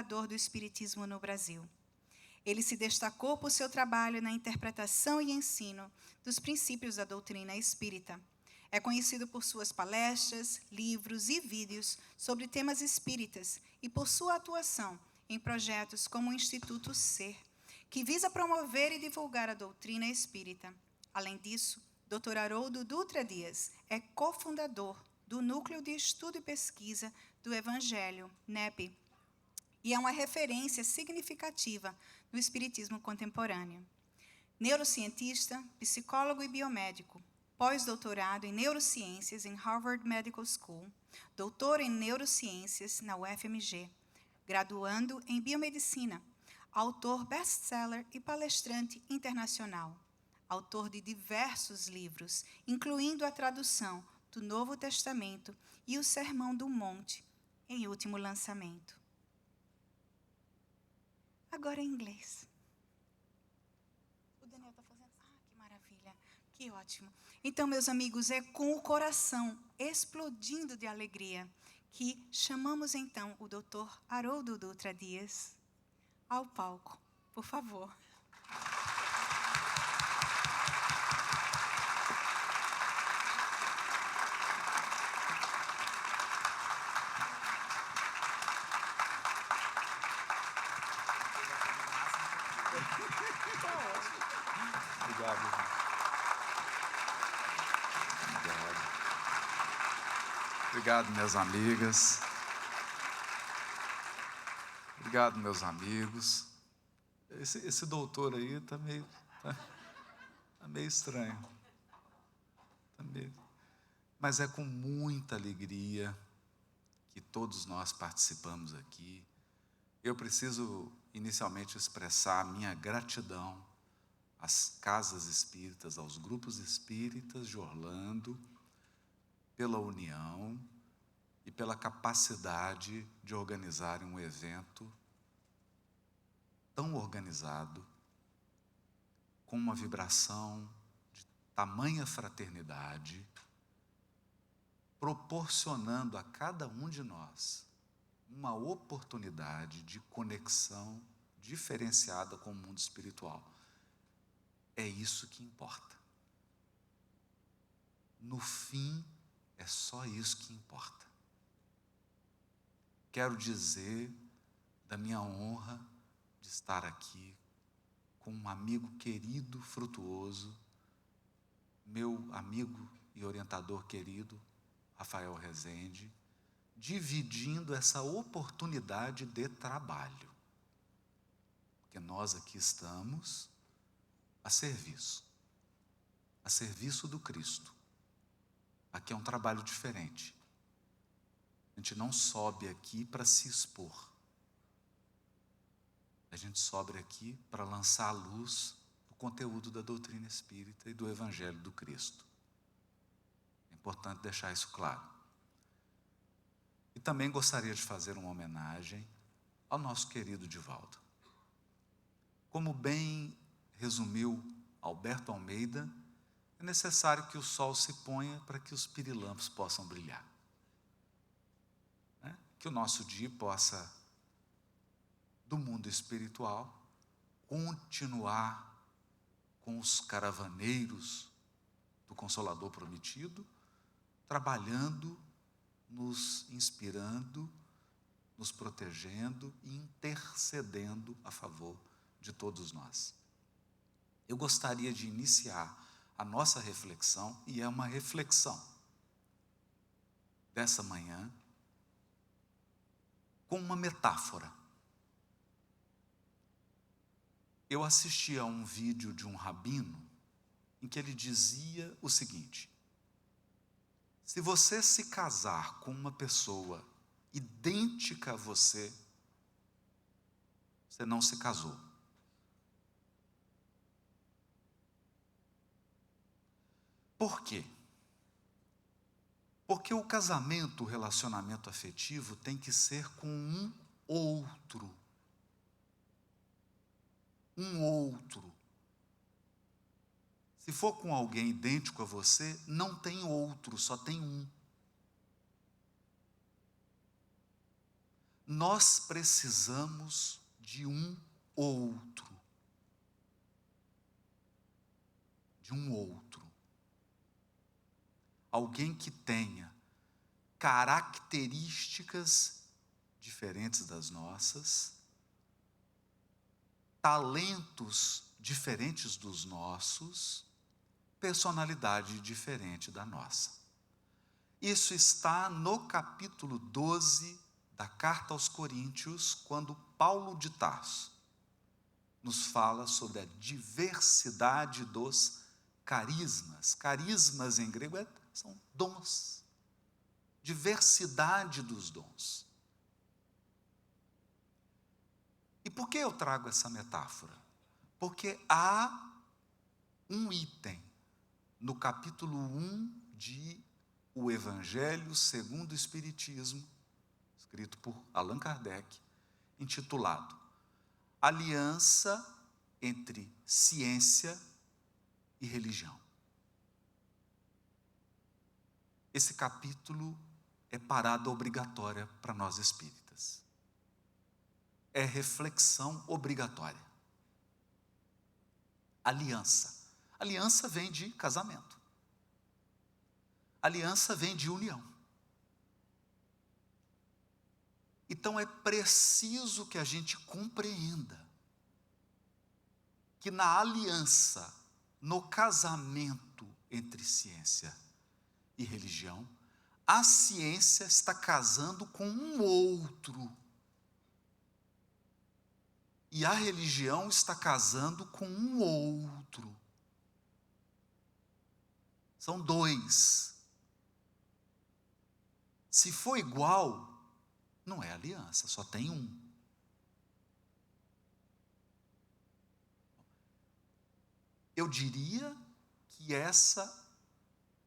do espiritismo no Brasil. Ele se destacou por seu trabalho na interpretação e ensino dos princípios da doutrina espírita. É conhecido por suas palestras, livros e vídeos sobre temas espíritas e por sua atuação em projetos como o Instituto Ser, que visa promover e divulgar a doutrina espírita. Além disso, Dr. Haroldo Dutra Dias é cofundador do Núcleo de Estudo e Pesquisa do Evangelho, NEP, e é uma referência significativa no espiritismo contemporâneo. Neurocientista, psicólogo e biomédico, pós-doutorado em neurociências em Harvard Medical School, doutor em neurociências na UFMG, graduando em biomedicina, autor best-seller e palestrante internacional, autor de diversos livros, incluindo a tradução do Novo Testamento e o Sermão do Monte, em último lançamento. Agora em inglês. O Daniel está fazendo? Que maravilha, que ótimo. Então, meus amigos, é com o coração explodindo de alegria que chamamos então o Dr. Haroldo Dutra Dias ao palco. Por favor. Obrigado. Obrigado, minhas amigas. Obrigado, meus amigos. Esse doutor aí tá meio estranho. Mas é com muita alegria que todos nós participamos aqui. Eu preciso inicialmente expressar a minha gratidão às casas espíritas, aos grupos espíritas de Orlando, pela união e pela capacidade de organizarem um evento tão organizado, com uma vibração de tamanha fraternidade, proporcionando a cada um de nós uma oportunidade de conexão diferenciada com o mundo espiritual. É isso que importa. No fim, é só isso que importa. Quero dizer da minha honra de estar aqui com um amigo querido, frutuoso, meu amigo e orientador querido, Rafael Rezende, dividindo essa oportunidade de trabalho. Porque nós aqui estamos a serviço do Cristo. Aqui é um trabalho diferente. A gente não sobe aqui para se expor. A gente sobe aqui para lançar a luz do conteúdo da doutrina espírita e do Evangelho do Cristo. É importante deixar isso claro. E também gostaria de fazer uma homenagem ao nosso querido Divaldo. Como bem resumiu Alberto Almeida, é necessário que o sol se ponha para que os pirilampos possam brilhar. Que o nosso dia possa, do mundo espiritual, continuar com os caravaneiros do Consolador Prometido, trabalhando, nos inspirando, nos protegendo e intercedendo a favor de todos nós. Eu gostaria de iniciar a nossa reflexão, e é uma reflexão dessa manhã, com uma metáfora. Eu assisti a um vídeo de um rabino em que ele dizia o seguinte: se você se casar com uma pessoa idêntica a você, você não se casou. Por quê? Porque o casamento, o relacionamento afetivo tem que ser com um outro. Um outro. Se for com alguém idêntico a você, não tem outro, só tem um. nós precisamos de um outro. De um outro. Alguém que tenha características diferentes das nossas, talentos diferentes dos nossos, personalidade diferente da nossa. Isso está no capítulo 12 da Carta aos Coríntios, quando Paulo de Tarso nos fala sobre a diversidade dos carismas. Carismas em grego são dons. Diversidade dos dons. E por que eu trago essa metáfora? Porque há um item no capítulo 1 de O Evangelho segundo o Espiritismo, escrito por Allan Kardec, intitulado Aliança entre Ciência e Religião. Esse capítulo é parada obrigatória para nós espíritas. É reflexão obrigatória. Aliança. Aliança vem de casamento. Aliança vem de união. Então é preciso que a gente compreenda que na aliança, no casamento entre ciência e religião, a ciência está casando com um outro. E a religião está casando com um outro. São dois. Se for igual, não é aliança, só tem um. Eu diria que essa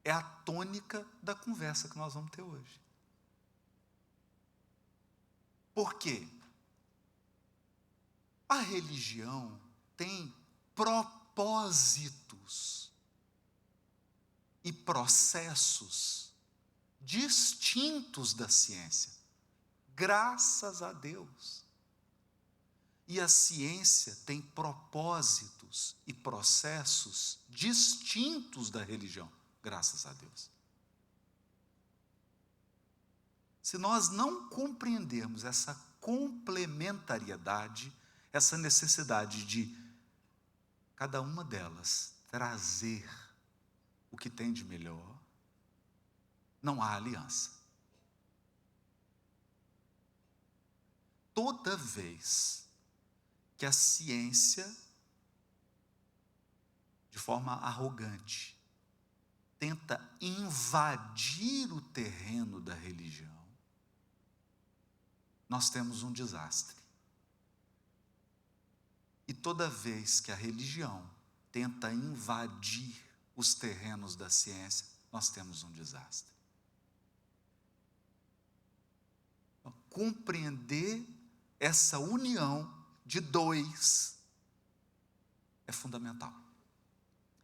é a tônica da conversa que nós vamos ter hoje. Por quê? A religião tem propósitos e processos distintos da ciência, graças a Deus. E a ciência tem propósitos e processos distintos da religião, graças a Deus. Se nós não compreendermos essa complementariedade, essa necessidade de cada uma delas trazer o que tem de melhor, não há aliança. Toda vez que a ciência, de forma arrogante, tenta invadir o terreno da religião, nós temos um desastre. E toda vez que a religião tenta invadir os terrenos da ciência, nós temos um desastre. Compreender essa união de dois é fundamental.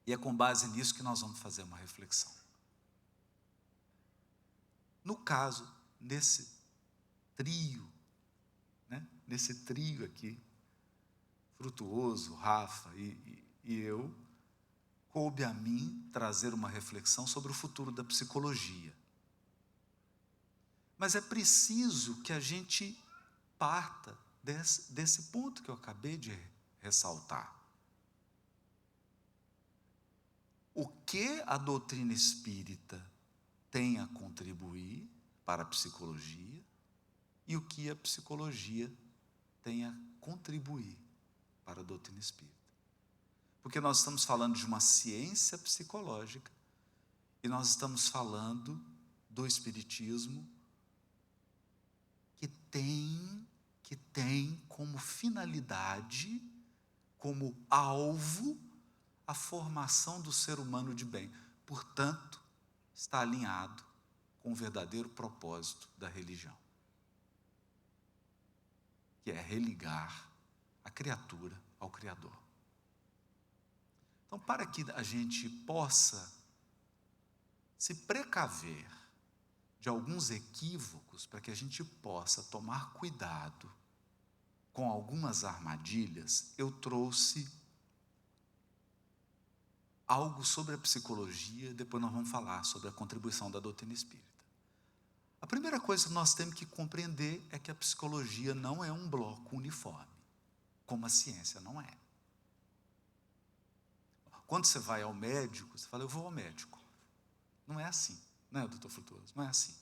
E é com base nisso que nós vamos fazer uma reflexão. No caso, nesse trio aqui, Frutuoso, Rafa e eu, coube a mim trazer uma reflexão sobre o futuro da psicologia. Mas é preciso que a gente parta desse ponto que eu acabei de ressaltar. O que a doutrina espírita tem a contribuir para a psicologia e o que a psicologia tem a contribuir para a doutrina espírita. Porque nós estamos falando de uma ciência psicológica e nós estamos falando do espiritismo que tem como finalidade, como alvo, a formação do ser humano de bem. Portanto, está alinhado com o verdadeiro propósito da religião, que é religar a criatura ao Criador. Então, para que a gente possa se precaver de alguns equívocos, para que a gente possa tomar cuidado com algumas armadilhas, eu trouxe algo sobre a psicologia, depois nós vamos falar sobre a contribuição da doutrina espírita. A primeira coisa que nós temos que compreender é que a psicologia não é um bloco uniforme, como a ciência não é. Quando você vai ao médico, você fala, eu vou ao médico. Não é assim, né, doutor Frutuoso? Não é assim.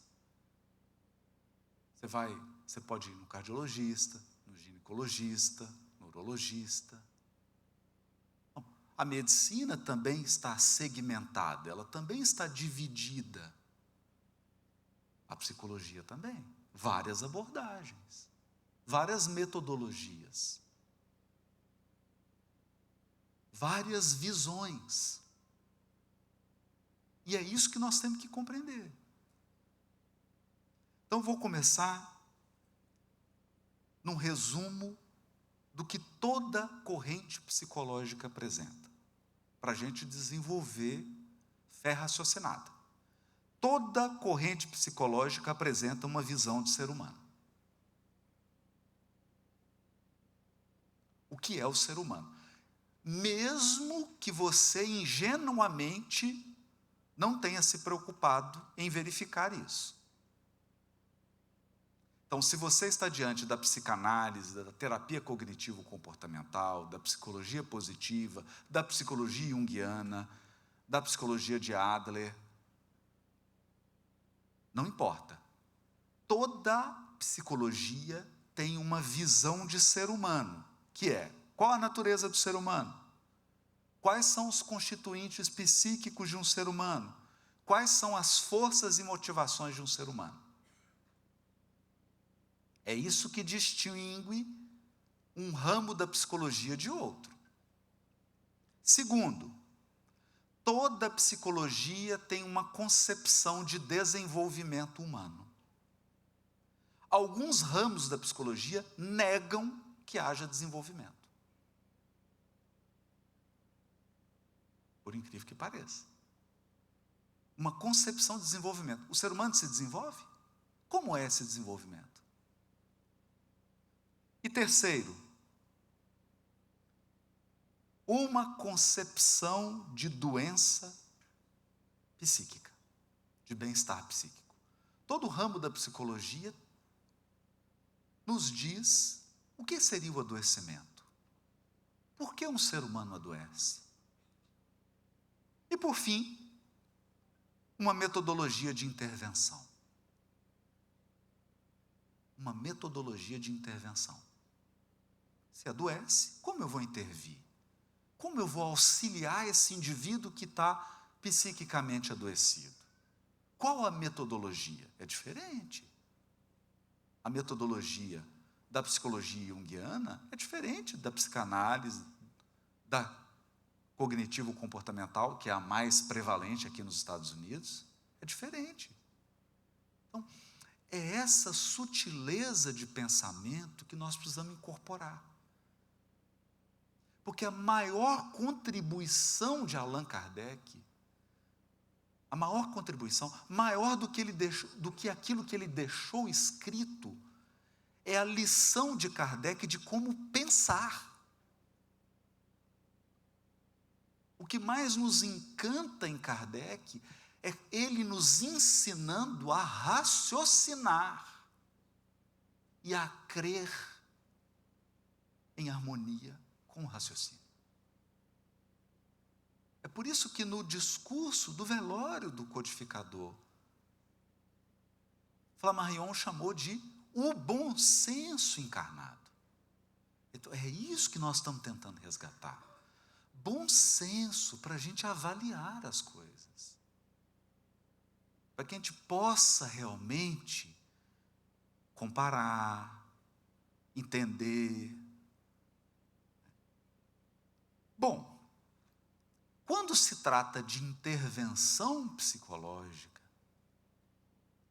Você pode ir no cardiologista, no ginecologista, no urologista. Bom, a medicina também está segmentada, ela também está dividida. A psicologia também. Várias abordagens, várias metodologias, várias visões. E é isso que nós temos que compreender. Então, vou começar num resumo do que toda corrente psicológica apresenta, para a gente desenvolver fé raciocinada. Toda corrente psicológica apresenta uma visão de ser humano. O que é o ser humano? Mesmo que você ingenuamente não tenha se preocupado em verificar isso. Então, se você está diante da psicanálise, da terapia cognitivo-comportamental, da psicologia positiva, da psicologia junguiana, da psicologia de Adler, não importa. Toda psicologia tem uma visão de ser humano, que é, qual a natureza do ser humano? Quais são os constituintes psíquicos de um ser humano? Quais são as forças e motivações de um ser humano? É isso que distingue um ramo da psicologia de outro. Segundo, toda psicologia tem uma concepção de desenvolvimento humano. Alguns ramos da psicologia negam que haja desenvolvimento. Por incrível que pareça. Uma concepção de desenvolvimento. O ser humano se desenvolve? Como é esse desenvolvimento? E terceiro, uma concepção de doença psíquica, de bem-estar psíquico. Todo o ramo da psicologia nos diz o que seria o adoecimento. Por que um ser humano adoece? E, por fim, uma metodologia de intervenção. Uma metodologia de intervenção. Se adoece, como eu vou intervir? Como eu vou auxiliar esse indivíduo que está psiquicamente adoecido? Qual a metodologia? É diferente. A metodologia da psicologia junguiana é diferente da psicanálise, da cognitivo-comportamental, que é a mais prevalente aqui nos Estados Unidos, é diferente. Então, é essa sutileza de pensamento que nós precisamos incorporar. Porque a maior contribuição de Allan Kardec, a maior contribuição, maior do que aquilo que ele deixou escrito, é a lição de Kardec de como pensar. O que mais nos encanta em Kardec é ele nos ensinando a raciocinar e a crer em harmonia com o raciocínio. É por isso que no discurso do velório do codificador, Flammarion chamou de o bom senso encarnado. Então, é isso que nós estamos tentando resgatar. Bom senso para a gente avaliar as coisas. Para que a gente possa realmente comparar, entender. Bom, quando se trata de intervenção psicológica,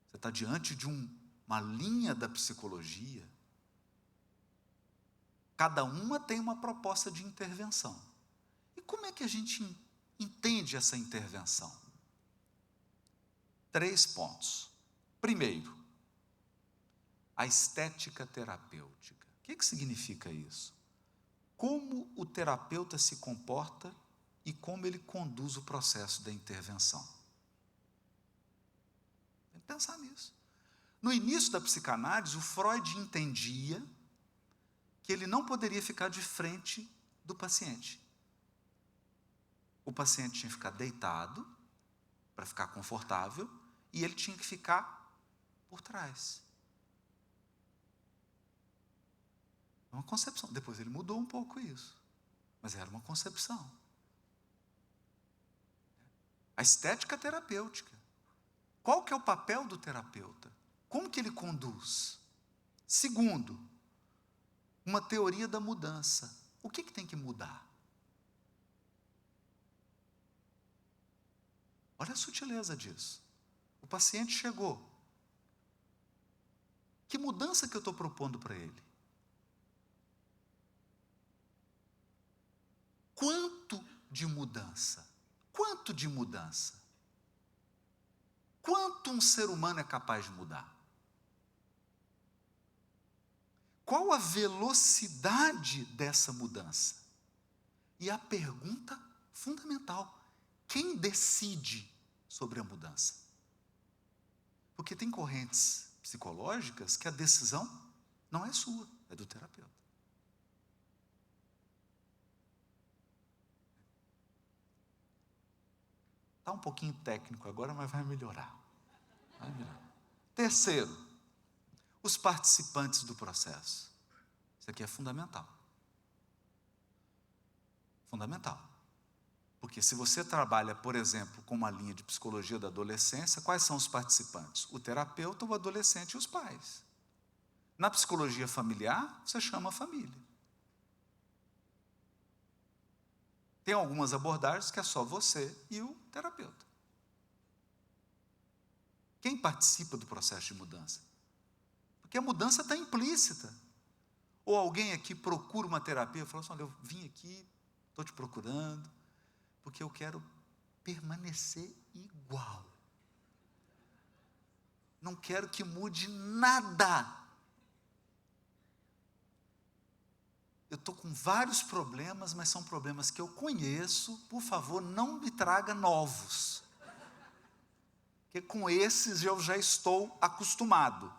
você está diante de uma linha da psicologia, cada uma tem uma proposta de intervenção. E como é que a gente entende essa intervenção? 3 pontos. Primeiro, a estética terapêutica. O que significa isso? Como o terapeuta se comporta e como ele conduz o processo da intervenção. Tem que pensar nisso. No início da psicanálise, o Freud entendia que ele não poderia ficar de frente do paciente. O paciente tinha que ficar deitado, para ficar confortável, e ele tinha que ficar por trás. É uma concepção. Depois ele mudou um pouco isso, mas era uma concepção. A estética terapêutica. Qual que é o papel do terapeuta? Como que ele conduz? Segundo, uma teoria da mudança. O que tem que mudar? Olha a sutileza disso. O paciente chegou. Que mudança que eu estou propondo para ele? Quanto de mudança? Quanto de mudança? Quanto um ser humano é capaz de mudar? Qual a velocidade dessa mudança? E a pergunta fundamental: quem decide sobre a mudança? Porque tem correntes psicológicas que a decisão não é sua, é do terapeuta. Está um pouquinho técnico agora, mas vai melhorar. Vai melhorar. Terceiro, os participantes do processo. Isso aqui é fundamental. Fundamental. Porque se você trabalha, por exemplo, com uma linha de psicologia da adolescência, quais são os participantes? O terapeuta, o adolescente e os pais. Na psicologia familiar, você chama a família. Tem algumas abordagens que é só você e o terapeuta. Quem participa do processo de mudança? Porque a mudança está implícita. Ou alguém aqui procura uma terapia e fala assim: olha, eu vim aqui, estou te procurando, porque eu quero permanecer igual. Não quero que mude nada. Eu estou com vários problemas, mas são problemas que eu conheço. Por favor, não me traga novos. Porque com esses eu já estou acostumado.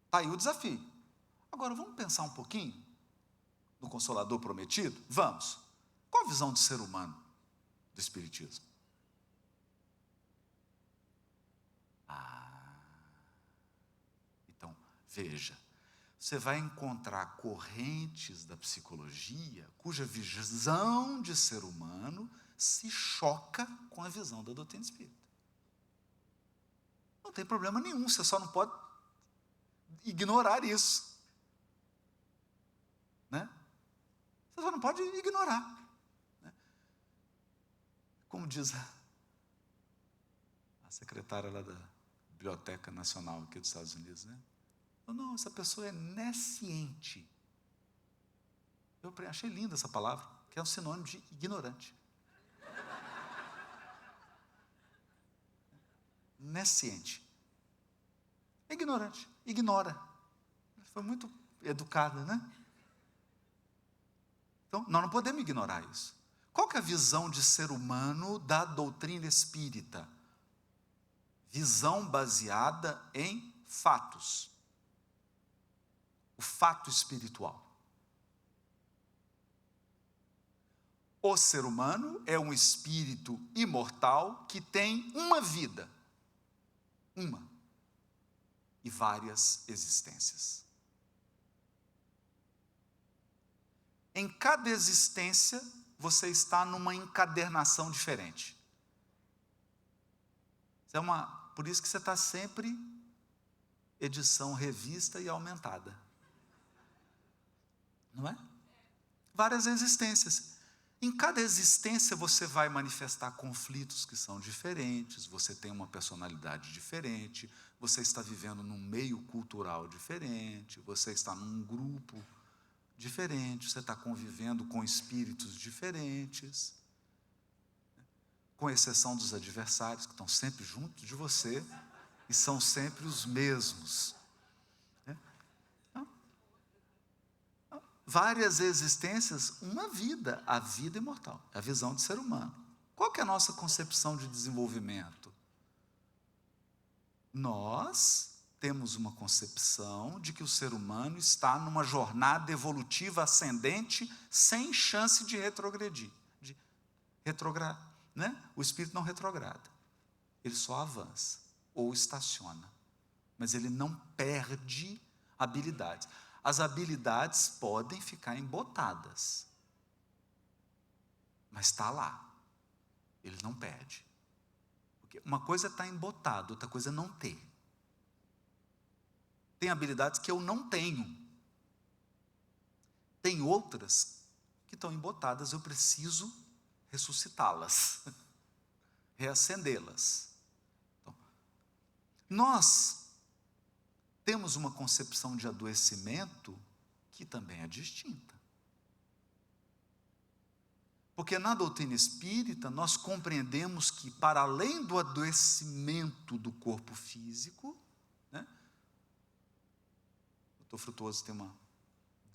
Está aí o desafio. Agora, vamos pensar um pouquinho no Consolador Prometido? Vamos. Qual a visão do ser humano do Espiritismo? Então, veja, você vai encontrar correntes da psicologia cuja visão de ser humano se choca com a visão da doutrina espírita. Não tem problema nenhum, você só não pode ignorar isso. Né? Você só não pode ignorar. Né? Como diz a secretária lá da Biblioteca Nacional aqui dos Estados Unidos, né? Não, essa pessoa é nesciente. Eu achei linda essa palavra, que é um sinônimo de ignorante. Nesciente. É ignorante, ignora. Foi muito educada, né? Então, nós não podemos ignorar isso. Qual que é a visão de ser humano da doutrina espírita? Visão baseada em fatos. O fato espiritual. O ser humano é um espírito imortal que tem uma vida. Uma. E várias existências. Em cada existência, você está numa encadernação diferente. Por isso que você está sempre edição revista e aumentada. Não é? Várias existências. Em cada existência você vai manifestar conflitos que são diferentes, você tem uma personalidade diferente, você está vivendo num meio cultural diferente, você está num grupo diferente, você está convivendo com espíritos diferentes. com exceção dos adversários, que estão sempre junto de você, e são sempre os mesmos. Várias existências, uma vida, a vida imortal, a visão de ser humano. Qual que é a nossa concepção de desenvolvimento? Nós temos uma concepção de que o ser humano está numa jornada evolutiva ascendente sem chance de retrogredir. Né? O espírito não retrograda, ele só avança ou estaciona, mas ele não perde habilidades. As habilidades podem ficar embotadas, mas está lá, ele não perde. Porque uma coisa é estar embotado, outra coisa é não ter. Tem habilidades que eu não tenho, tem outras que estão embotadas, eu preciso ressuscitá-las, reacendê-las. Então, nós temos uma concepção de adoecimento que também é distinta. Porque na doutrina espírita nós compreendemos que, para além do adoecimento do corpo físico, né, o Dr. Frutuoso tem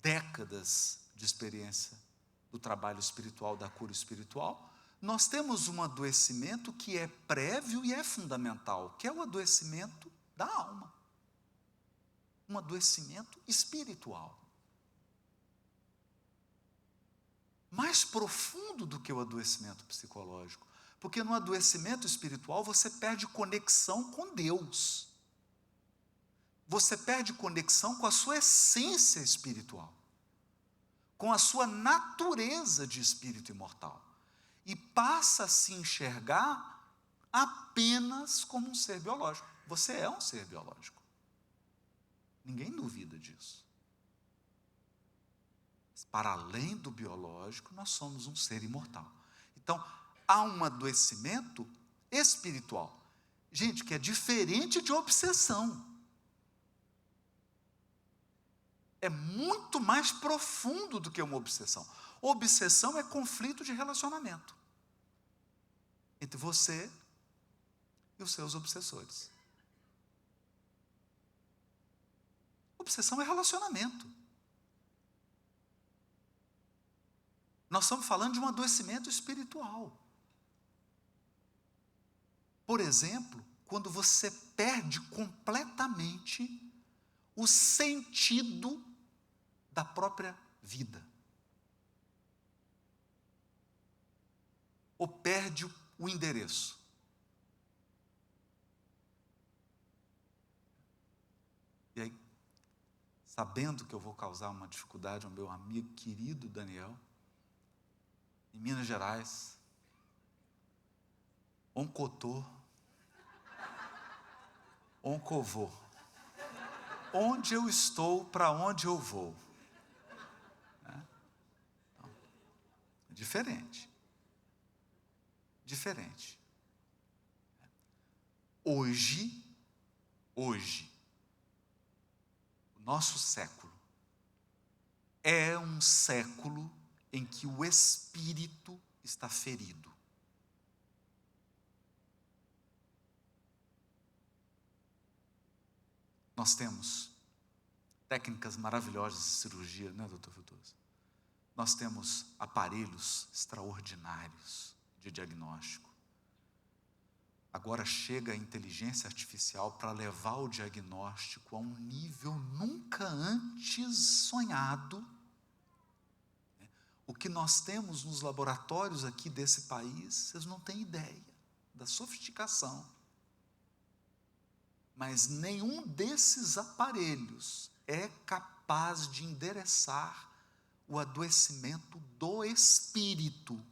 décadas de experiência do trabalho espiritual, da cura espiritual, nós temos um adoecimento que é prévio e é fundamental, que é o adoecimento da alma. Um adoecimento espiritual. Mais profundo do que o adoecimento psicológico. Porque no adoecimento espiritual você perde conexão com Deus. Você perde conexão com a sua essência espiritual. Com a sua natureza de espírito imortal. E passa a se enxergar apenas como um ser biológico. Você é um ser biológico. Ninguém duvida disso. Para além do biológico, nós somos um ser imortal. Então, há um adoecimento espiritual. Gente, que é diferente de obsessão. É muito mais profundo do que uma obsessão. Obsessão é conflito de relacionamento entre você e os seus obsessores. Obsessão é relacionamento. Nós estamos falando de um adoecimento espiritual. Por exemplo, quando você perde completamente o sentido da própria vida. Ou perde o endereço. E aí, sabendo que eu vou causar uma dificuldade ao meu amigo querido Daniel, em Minas Gerais, Oncotô, Oncovô, onde eu estou, para onde eu vou. Então, é diferente. Diferente. Hoje, o nosso século é um século em que o espírito está ferido. Nós temos técnicas maravilhosas de cirurgia, né, doutor Frutuoso? Nós temos aparelhos extraordinários de diagnóstico. Agora chega a inteligência artificial para levar o diagnóstico a um nível nunca antes sonhado. O que nós temos nos laboratórios aqui desse país, vocês não têm ideia da sofisticação. Mas nenhum desses aparelhos é capaz de endereçar o adoecimento do espírito.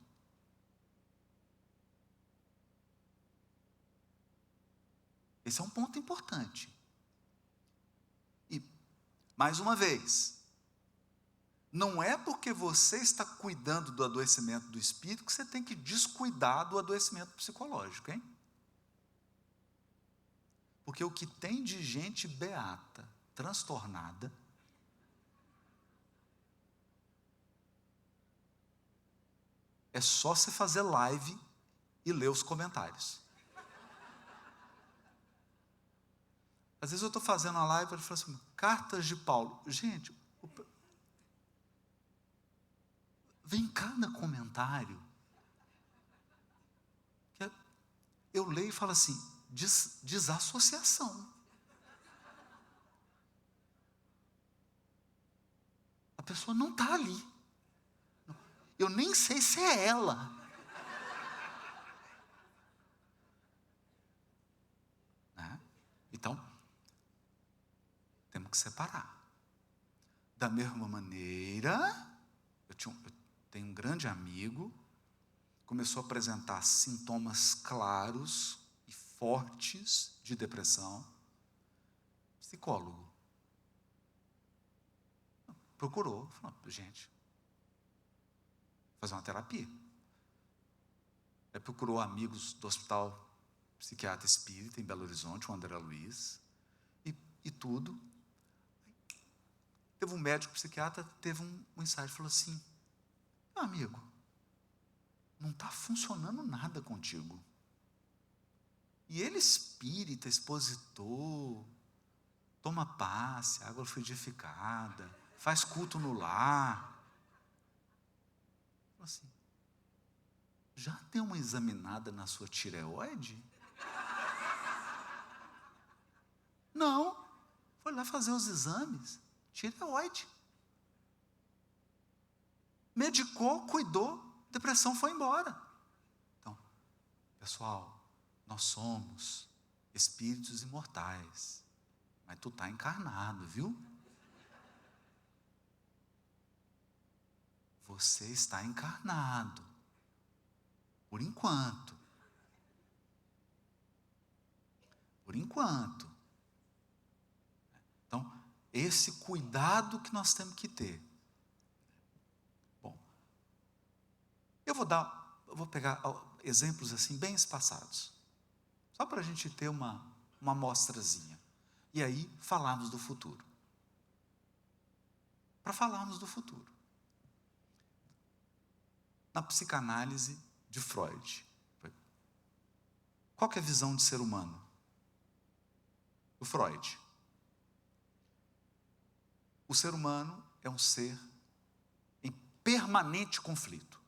Esse é um ponto importante. E, mais uma vez, não é porque você está cuidando do adoecimento do espírito que você tem que descuidar do adoecimento psicológico, hein? Porque o que tem de gente beata, transtornada, é só você fazer live e ler os comentários. Às vezes eu estou fazendo uma live e ele fala assim, cartas de Paulo. Gente, vem cada comentário. Que eu leio e falo assim, desassociação. A pessoa não está ali. Eu nem sei se é ela. Né? Então, temos que separar. Da mesma maneira, eu tenho um grande amigo, começou a apresentar sintomas claros e fortes de depressão. Psicólogo. Procurou, falou, gente, fazer uma terapia. Aí procurou amigos do Hospital Psiquiatra Espírita em Belo Horizonte, o André Luiz, e tudo. Teve um médico psiquiatra, teve um insight, falou assim, meu amigo, não está funcionando nada contigo. E ele espírita, expositor, toma passe, água fluidificada, faz culto no lar. Falou assim, já deu uma examinada na sua tireoide? Não, foi lá fazer os exames, tireoide. Medicou, cuidou, depressão foi embora. Então, pessoal, nós somos espíritos imortais, mas tu está encarnado, viu? Você está encarnado, por enquanto. Por enquanto. Então, esse cuidado que nós temos que ter. Bom, eu vou pegar exemplos assim bem espaçados, só para a gente ter uma amostrazinha, e aí falarmos do futuro. Para falarmos do futuro. Na psicanálise de Freud, qual que é a visão de ser humano? Do Freud. O ser humano é um ser em permanente conflito.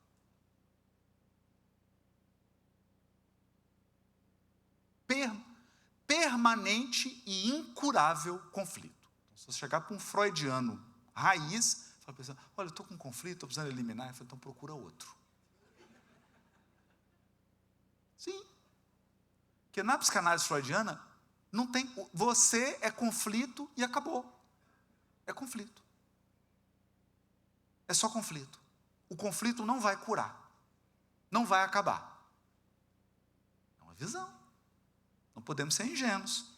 Permanente e incurável conflito. Então, se você chegar para um freudiano raiz, fala para ele, olha, eu estou com um conflito, estou precisando eliminar. Ele fala, então procura outro. Sim. Porque na psicanálise freudiana, não tem, você é conflito e acabou. É conflito. É só conflito. O conflito não vai curar. Não vai acabar. É uma visão. Não podemos ser ingênuos.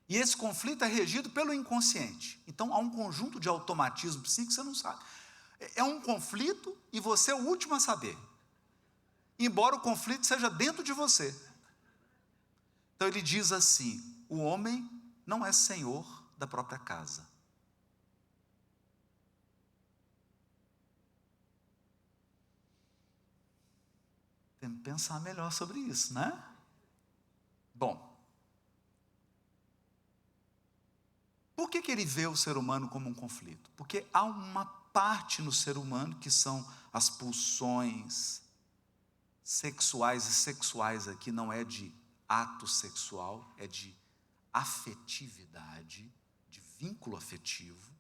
E esse conflito é regido pelo inconsciente. Então, há um conjunto de automatismo psíquico que você não sabe. É um conflito e você é o último a saber. Embora o conflito seja dentro de você. Então, ele diz assim, o homem não é senhor da própria casa. Tem que pensar melhor sobre isso, né? Bom, por que ele vê o ser humano como um conflito? Porque há uma parte no ser humano que são as pulsões sexuais, e sexuais aqui não é de ato sexual, é de afetividade, de vínculo afetivo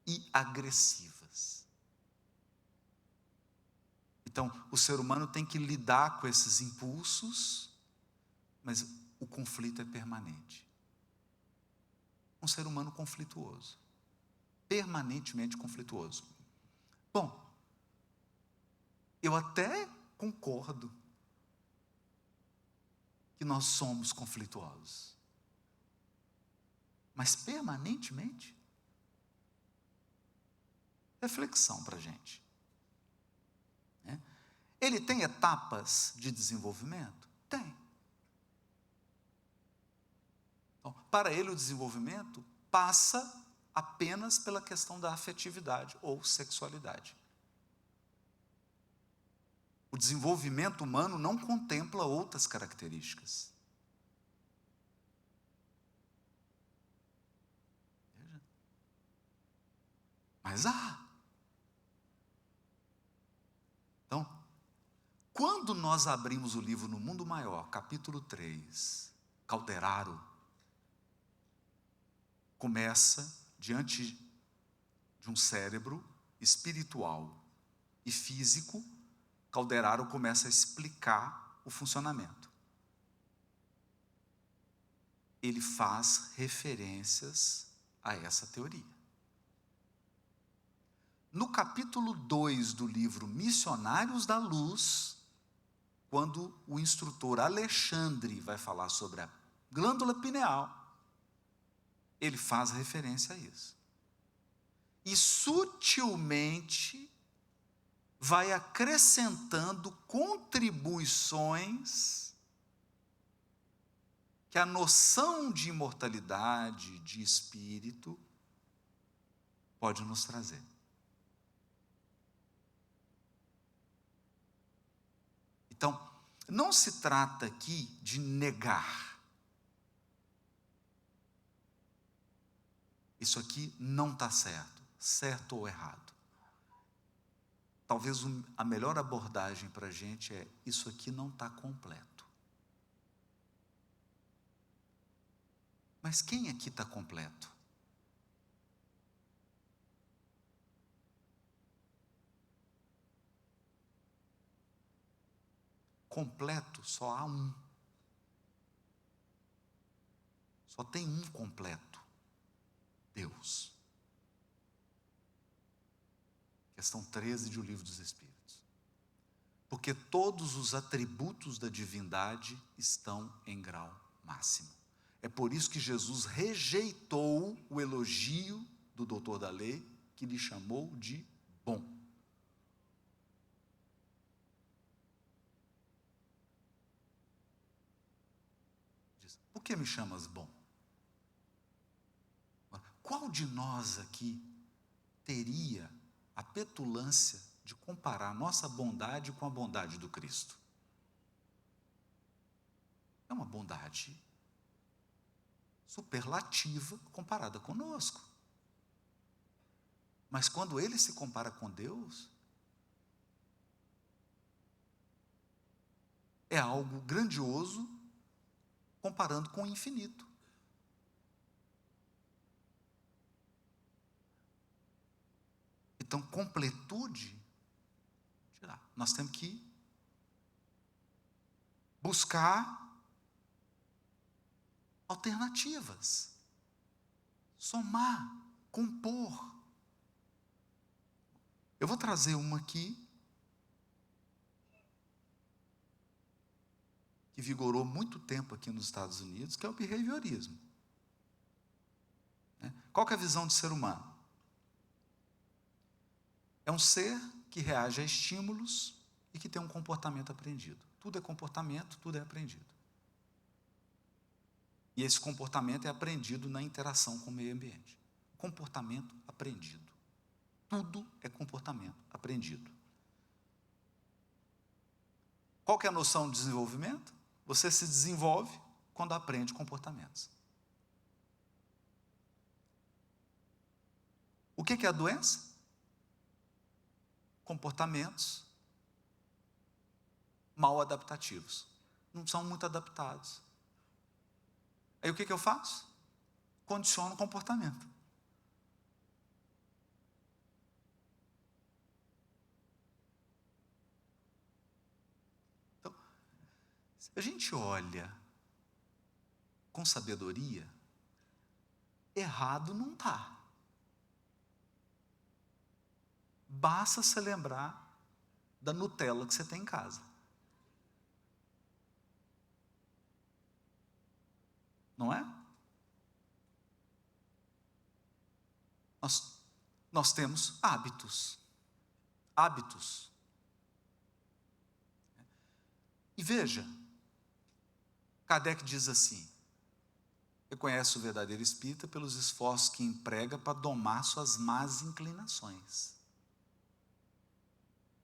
e agressivas. Então, o ser humano tem que lidar com esses impulsos, mas o conflito é permanente. Um ser humano conflituoso, permanentemente conflituoso. Bom, eu até concordo que nós somos conflituosos, mas permanentemente? Reflexão para a gente. Ele tem etapas de desenvolvimento? Tem. Então, para ele o desenvolvimento passa apenas pela questão da afetividade ou sexualidade. O desenvolvimento humano não contempla outras características. Veja. Mas há. Então, quando nós abrimos o livro No Mundo Maior, capítulo 3, Calderaro começa diante de um cérebro espiritual e físico. Calderaro começa a explicar o funcionamento. Ele faz referências a essa teoria. No capítulo 2 do livro Missionários da Luz, quando o instrutor Alexandre vai falar sobre a glândula pineal, ele faz referência a isso. E sutilmente vai acrescentando contribuições que a noção de imortalidade, de espírito, pode nos trazer. Então, não se trata aqui de negar. Isso aqui não está certo, certo ou errado. Talvez a melhor abordagem para a gente é: isso aqui não está completo. Mas quem aqui está completo? Completo só há um. Só tem um completo: Deus. Questão 13 de O Livro dos Espíritos. Porque todos os atributos da divindade estão em grau máximo. É por isso que Jesus rejeitou o elogio do doutor da lei, que lhe chamou de bom. Diz: por que me chamas bom? Qual de nós aqui teria a petulância de comparar nossa bondade com a bondade do Cristo? É uma bondade superlativa comparada conosco. Mas quando ele se compara com Deus, é algo grandioso comparando com o infinito. Então, completude, nós temos que buscar alternativas, somar, compor. Eu vou trazer uma aqui que vigorou muito tempo aqui nos Estados Unidos, que é o behaviorismo. Qual que é a visão de ser humano? É um ser que reage a estímulos e que tem um comportamento aprendido. Tudo é comportamento, tudo é aprendido. E esse comportamento é aprendido na interação com o meio ambiente. Comportamento aprendido. Tudo é comportamento aprendido. Qual que é a noção de desenvolvimento? Você se desenvolve quando aprende comportamentos. O que é a doença? Comportamentos mal adaptativos. Não são muito adaptados. Aí o que eu faço? Condiciono o comportamento. Então, se a gente olha com sabedoria, errado não está. Basta se lembrar da Nutella que você tem em casa. Não é? Nós temos hábitos. Hábitos. E veja, Kardec diz assim: reconhece o verdadeiro espírita pelos esforços que emprega para domar suas más inclinações.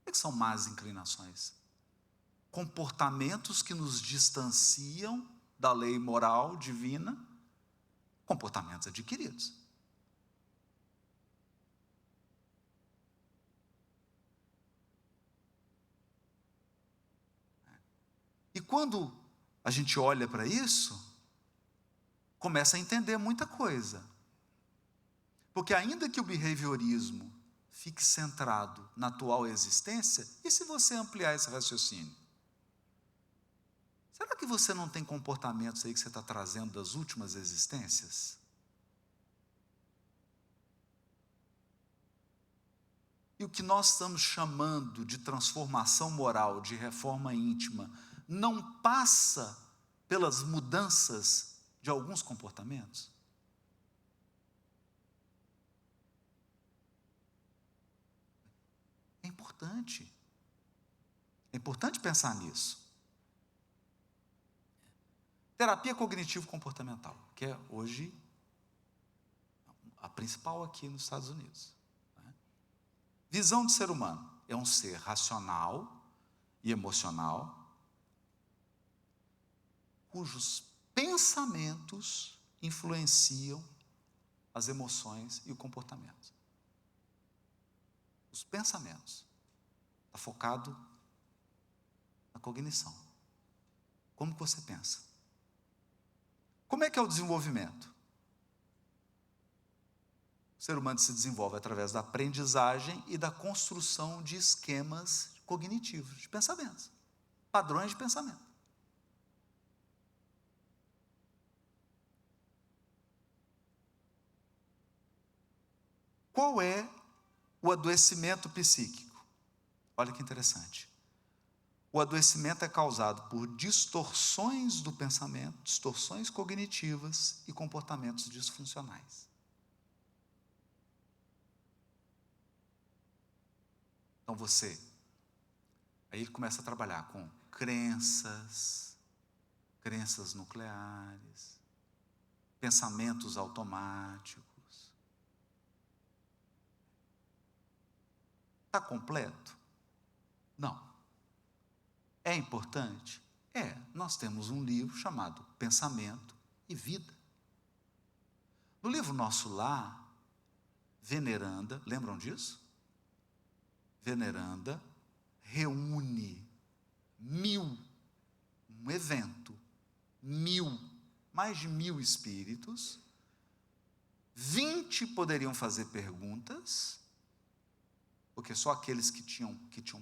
O que são más inclinações? comportamentos que nos distanciam da lei moral divina, comportamentos adquiridos. E quando a gente olha para isso, começa a entender muita coisa. Porque ainda que o behaviorismo fique centrado na atual existência, e se você ampliar esse raciocínio? Será que você não tem comportamentos aí que você está trazendo das últimas existências? E o que nós estamos chamando de transformação moral, de reforma íntima, não passa pelas mudanças de alguns comportamentos? É importante. É importante pensar nisso. Terapia cognitivo-comportamental, que é hoje a principal aqui nos Estados Unidos. Visão de ser humano: é um ser racional e emocional, cujos pensamentos influenciam as emoções e o comportamento. Os pensamentos. Está focado na cognição. Como que você pensa? Como é que é o desenvolvimento? O ser humano se desenvolve através da aprendizagem e da construção de esquemas cognitivos, de pensamentos, padrões de pensamento. Qual é o adoecimento psíquico? Olha que interessante. O adoecimento é causado por distorções do pensamento, distorções cognitivas e comportamentos disfuncionais. Então aí ele começa a trabalhar com crenças nucleares, pensamentos automáticos. Está completo? Não. É importante? É. Nós temos um livro chamado Pensamento e Vida. No livro Nosso Lar, Veneranda, lembram disso? Veneranda reúne um evento, mais de 1000 espíritos, 20 poderiam fazer perguntas, porque só aqueles que tinham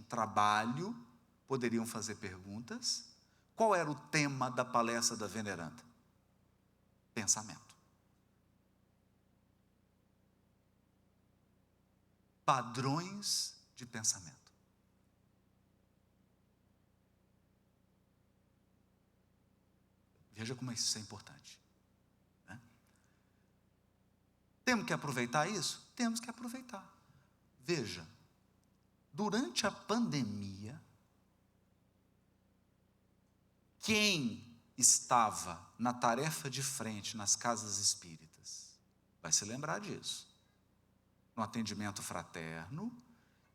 trabalho poderiam fazer perguntas. Qual era o tema da palestra da Veneranda? Pensamento. Padrões de pensamento. Veja como isso é importante. Né? Temos que aproveitar isso? Temos que aproveitar. Veja, durante a pandemia, quem estava na tarefa de frente nas casas espíritas vai se lembrar disso. No atendimento fraterno,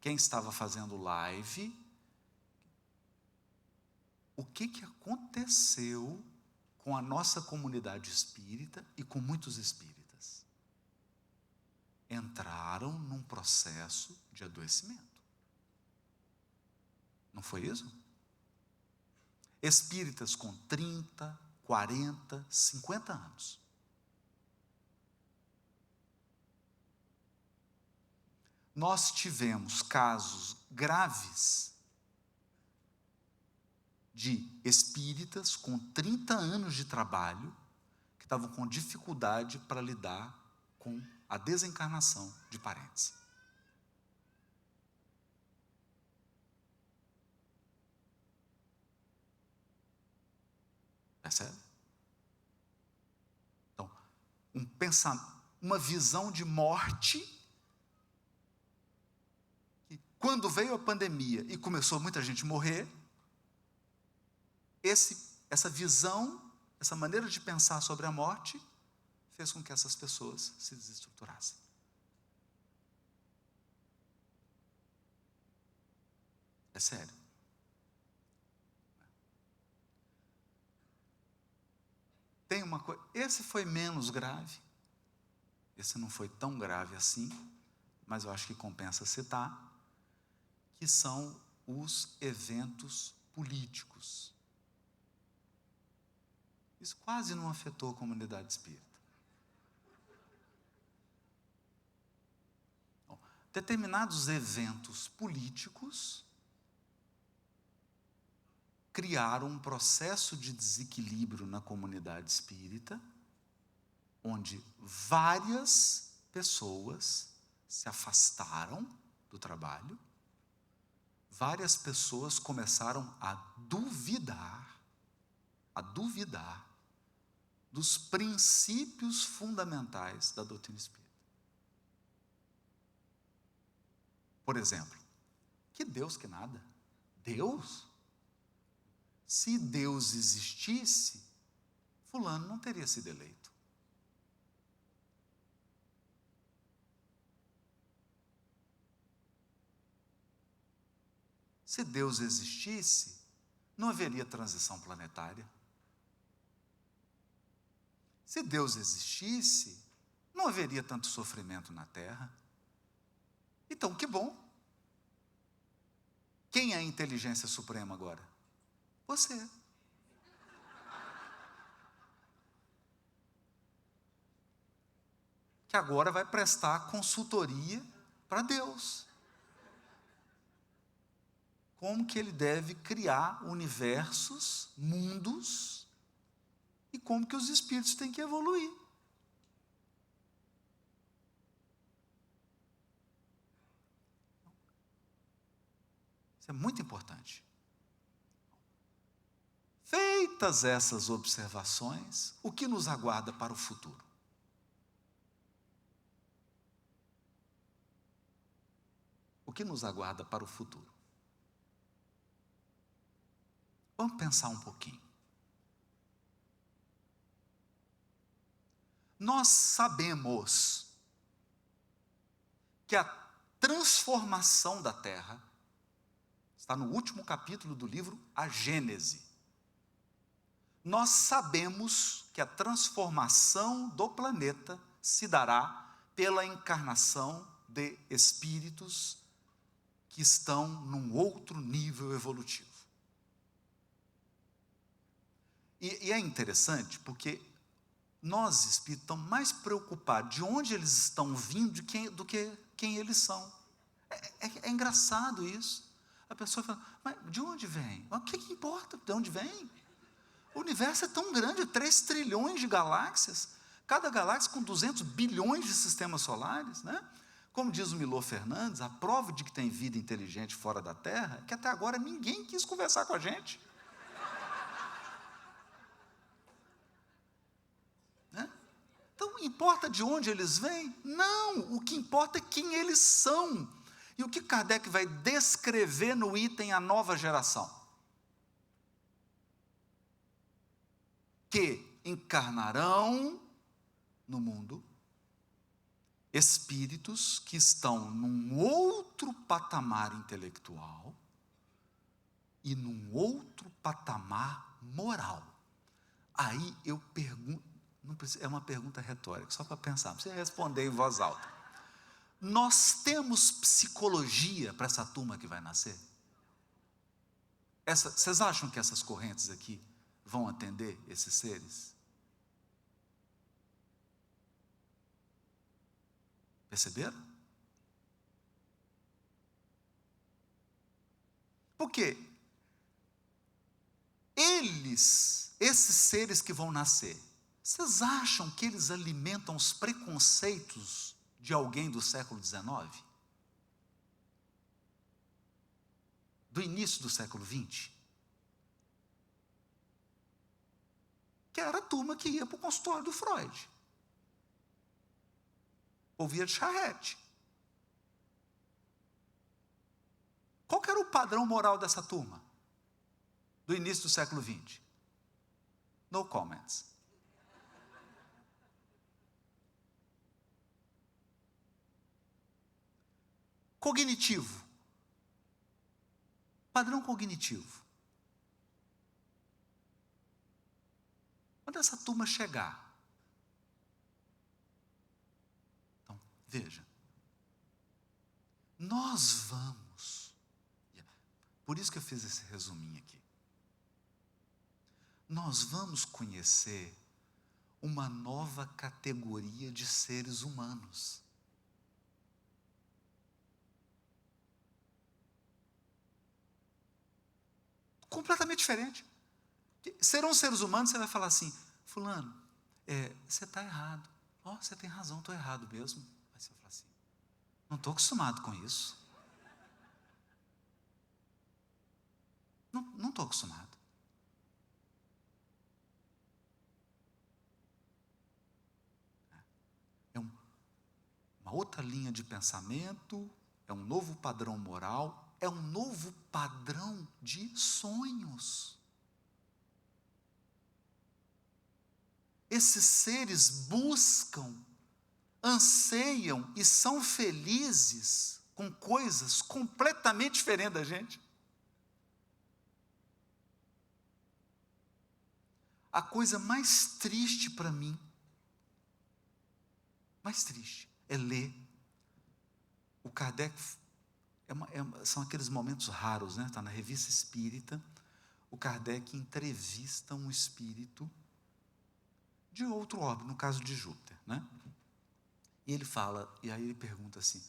quem estava fazendo live. O que aconteceu com a nossa comunidade espírita e com muitos espíritas? Entraram num processo de adoecimento. Não foi isso? Espíritas com 30, 40, 50 anos. Nós tivemos casos graves de espíritas com 30 anos de trabalho que estavam com dificuldade para lidar com a desencarnação de parentes. Percebe? Então, uma visão de morte, que quando veio a pandemia e começou muita gente morrer, essa visão, essa maneira de pensar sobre a morte, fez com que essas pessoas se desestruturassem. É sério. Tem uma coisa, esse foi menos grave, esse não foi tão grave assim, mas eu acho que compensa citar, que são os eventos políticos. Isso quase não afetou a comunidade espírita. Bom, determinados eventos políticos criaram um processo de desequilíbrio na comunidade espírita, onde várias pessoas se afastaram do trabalho, várias pessoas começaram a duvidar dos princípios fundamentais da doutrina espírita. Por exemplo, que Deus que nada. Deus? Se Deus existisse, fulano não teria sido eleito. Se Deus existisse, não haveria transição planetária. Se Deus existisse, não haveria tanto sofrimento na Terra. Então, que bom. Quem é a inteligência suprema agora? Você. Que agora vai prestar consultoria para Deus. Como que ele deve criar universos, mundos, e como que os espíritos têm que evoluir. Isso é muito importante. Feitas essas observações, o que nos aguarda para o futuro? O que nos aguarda para o futuro? Vamos pensar um pouquinho. Nós sabemos que a transformação da Terra está no último capítulo do livro A Gênese. Nós sabemos que a transformação do planeta se dará pela encarnação de espíritos que estão num outro nível evolutivo. E é interessante porque nós, espíritos, estamos mais preocupados de onde eles estão vindo do que quem eles são. É engraçado isso. A pessoa fala, mas de onde vem? Mas o que importa de onde vem? O universo é tão grande, 3 trilhões de galáxias, cada galáxia com 200 bilhões de sistemas solares, né? Como diz o Milor Fernandes, a prova de que tem vida inteligente fora da Terra é que até agora ninguém quis conversar com a gente. Então, importa de onde eles vêm? Não, o que importa é quem eles são. E o que Kardec vai descrever no item A Nova Geração? Que encarnarão no mundo espíritos que estão num outro patamar intelectual e num outro patamar moral. Aí eu pergunto, é uma pergunta retórica, só para pensar, não precisa responder em voz alta. Nós temos psicologia para essa turma que vai nascer? Vocês acham que essas correntes aqui vão atender esses seres? Perceberam? Porque esses seres que vão nascer, vocês acham que eles alimentam os preconceitos de alguém do século XIX? Do início do século XX? Que era a turma que ia para o consultório do Freud. Ouvia de charrete. Qual que era o padrão moral dessa turma? Do início do século XX? No comments. Cognitivo. Padrão cognitivo. Quando essa turma chegar, então, veja, nós vamos, por isso que eu fiz esse resuminho aqui, nós vamos conhecer uma nova categoria de seres humanos. Completamente diferente. Serão seres humanos, você vai falar assim, fulano, você está errado. Você tem razão, estou errado mesmo. Aí você vai falar assim, não estou acostumado com isso. Não estou acostumado. É uma outra linha de pensamento, é um novo padrão moral, é um novo padrão de sonhos. Esses seres buscam, anseiam e são felizes com coisas completamente diferentes da gente. A coisa mais triste para mim, mais triste, é ler. O Kardec, são aqueles momentos raros, né? Está na Revista Espírita, o Kardec entrevista um espírito de outro orbe, no caso de Júpiter, né? E ele fala, e aí ele pergunta assim,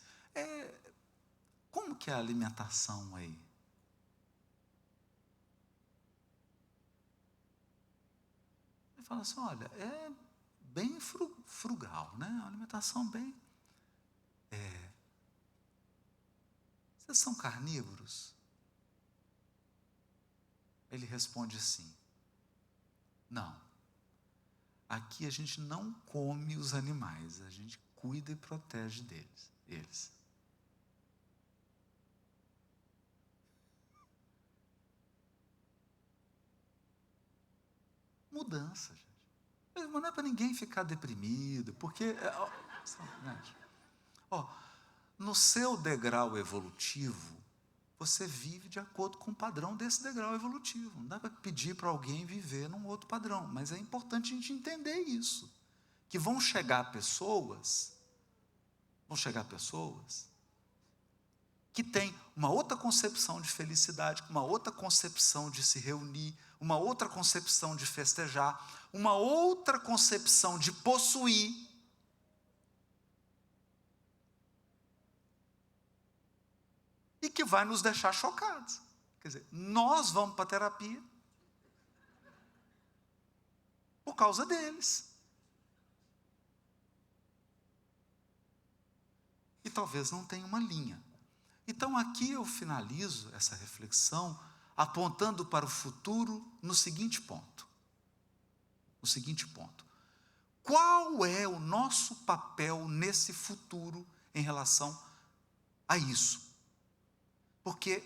como que é a alimentação aí? Ele fala assim, olha, é bem frugal, né? Uma alimentação bem... Vocês são carnívoros? Ele responde assim, não. Aqui a gente não come os animais, a gente cuida e protege eles. Mudança, gente. Mas não é para ninguém ficar deprimido, porque... no seu degrau evolutivo, você vive de acordo com o padrão desse degrau evolutivo. Não dá para pedir para alguém viver num outro padrão, mas é importante a gente entender isso, que vão chegar pessoas que têm uma outra concepção de felicidade, uma outra concepção de se reunir, uma outra concepção de festejar, uma outra concepção de possuir. E que vai nos deixar chocados. Quer dizer, nós vamos para a terapia por causa deles. E talvez não tenha uma linha. Então aqui eu finalizo essa reflexão apontando para o futuro no seguinte ponto. Qual é o nosso papel nesse futuro em relação a isso? Porque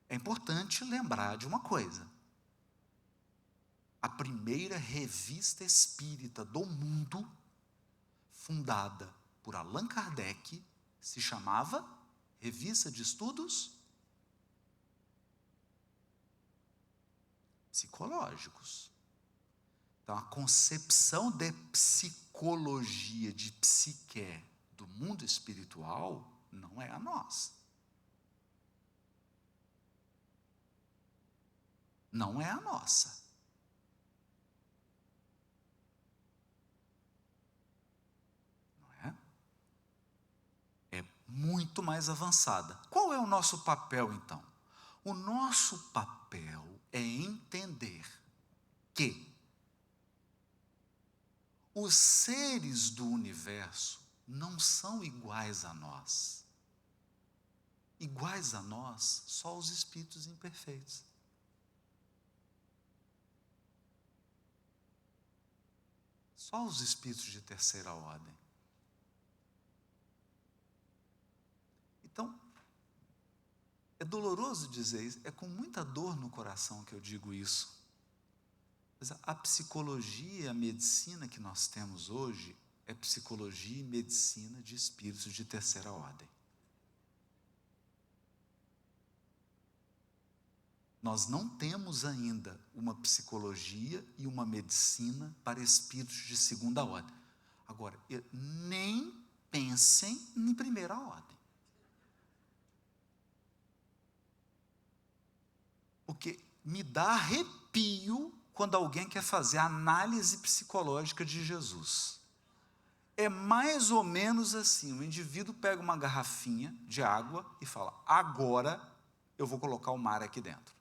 é importante lembrar de uma coisa. A primeira revista espírita do mundo, fundada por Allan Kardec, se chamava Revista de Estudos Psicológicos. Então, a concepção de psicologia, de psique, do mundo espiritual, não é a nossa. Não é a nossa. Não é? É muito mais avançada. Qual é o nosso papel, então? O nosso papel é entender que os seres do universo não são iguais a nós. Iguais a nós, só os espíritos imperfeitos. Só os espíritos de terceira ordem. Então, é doloroso dizer isso, é com muita dor no coração que eu digo isso. Mas a psicologia e a medicina que nós temos hoje é psicologia e medicina de espíritos de terceira ordem. Nós não temos ainda uma psicologia e uma medicina para espíritos de segunda ordem. Agora, nem pensem em primeira ordem. Porque me dá arrepio quando alguém quer fazer análise psicológica de Jesus. É mais ou menos assim, o indivíduo pega uma garrafinha de água e fala, agora eu vou colocar o mar aqui dentro.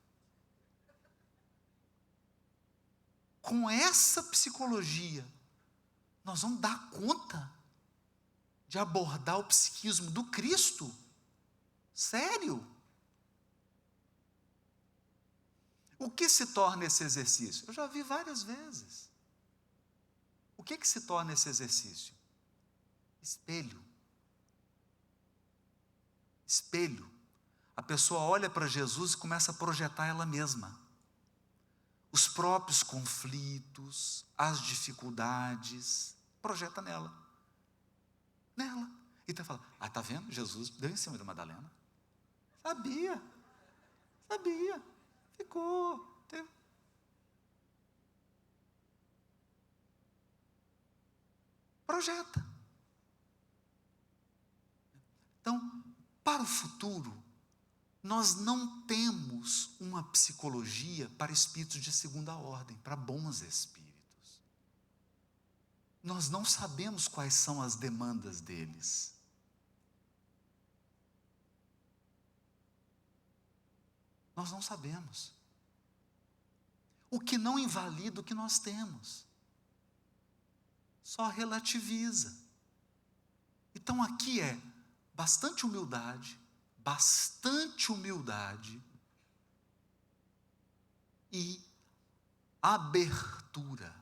Com essa psicologia, nós vamos dar conta de abordar o psiquismo do Cristo? Sério? O que se torna esse exercício? Eu já vi várias vezes. O que se torna esse exercício? Espelho. Espelho. A pessoa olha para Jesus e começa a projetar ela mesma. Os próprios conflitos, as dificuldades, projeta nela. Nela. E está falando, tá vendo? Jesus deu em cima de Madalena. Sabia. Ficou. Projeta. Então, para o futuro, nós não temos uma psicologia para espíritos de segunda ordem, para bons espíritos. Nós não sabemos quais são as demandas deles. Nós não sabemos. O que não invalida o que nós temos. Só relativiza. Então aqui é bastante humildade e abertura.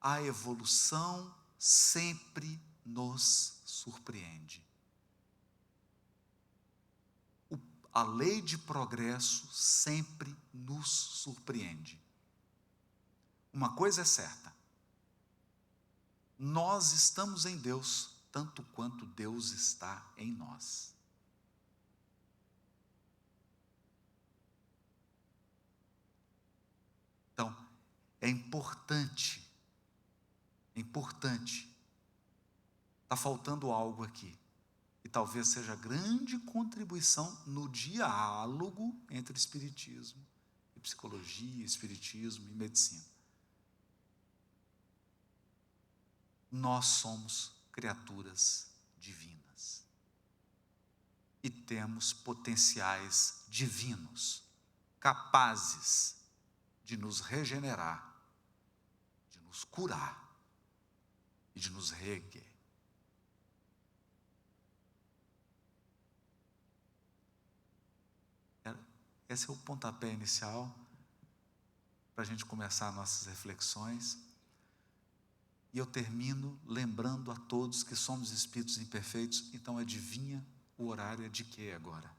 A evolução sempre nos surpreende. A lei de progresso sempre nos surpreende. Uma coisa é certa, nós estamos em Deus, tanto quanto Deus está em nós. Então, é importante, está faltando algo aqui, e talvez seja a grande contribuição no diálogo entre espiritismo e psicologia, espiritismo e medicina. Nós somos criaturas divinas e temos potenciais divinos, capazes de nos regenerar, de nos curar e de nos reerguer. Esse é o pontapé inicial para a gente começar nossas reflexões. E eu termino lembrando a todos que somos espíritos imperfeitos. Então adivinha o horário é de quê agora?